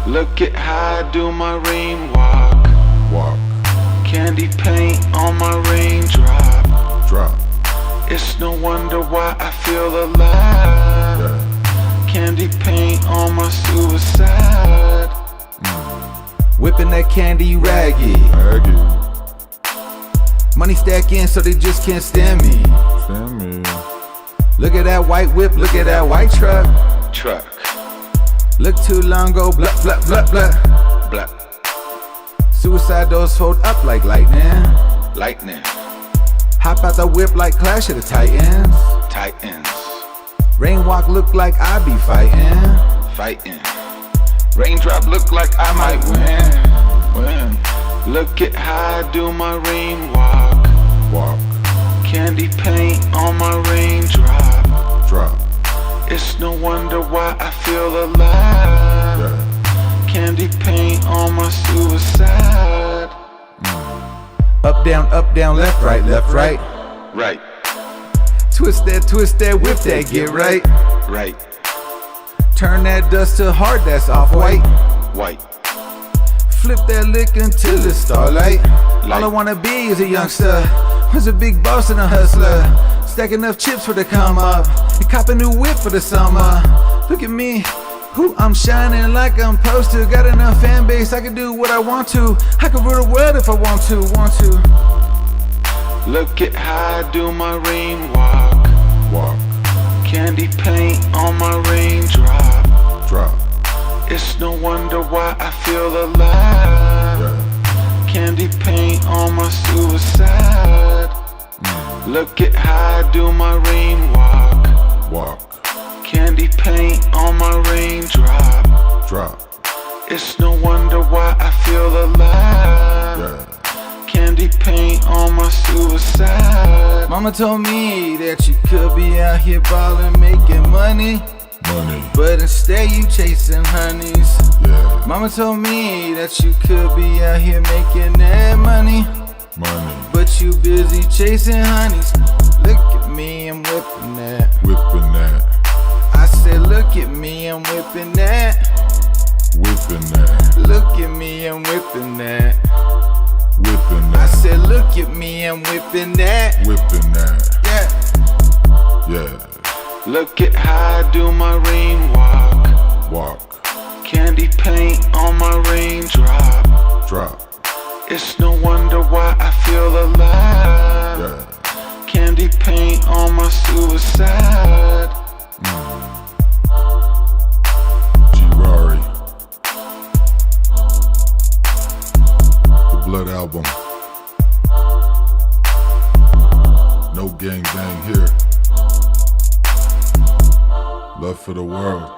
Look at how I do my rain walk. Candy paint on my raindrop. It's no wonder why I feel alive. Candy paint on my suicide. Whipping that candy raggy. Money stacking so they just can't stand me. Look at that white whip, look at that white truck. Look too long, go blah blah blah blah. Suicide doors fold up like lightning. Hop out the whip like Clash of the Titans. Rain walk look like I be fighting. Raindrop look like I might win. Look at how I do my rain walk. Candy paint on my raindrop. It's no wonder why I feel alive. Candy paint on my suicide. Up, down, left, right. Twist that, whip that, get right. Turn that dust to hard, that's off-white. Flip that lick until it's starlight. All I wanna be is a youngster, was a big boss and a hustler. Stack enough chips for the come up, and cop a new whip for the summer. Look at me, who I'm shining like I'm supposed to. Got enough fan base, I can do what I want to. I can rule the world if I want to. Look at how I do my rain walk. Candy paint on my raindrop. It's no wonder why I feel alive. Candy paint on my suicide. Look at how I do my rain walk. Candy paint on my raindrop. It's no wonder why I feel alive. Candy paint on my suicide. Mama told me that you could be out here ballin', making money. But instead you chasing honeys. Mama told me that you could be out here making that money. But you busy chasing honeys. Look at me, I'm whipping that. I said look at me, I'm whipping that. Look at me, I'm whipping that. I said look at me, I'm whipping that. Yeah. Look at how I do my rain walk. Candy paint on my raindrop. It's no wonder why I feel alive. Candy paint on my suicide. G-rari, the Blood album. No gang bang here. Love for the world.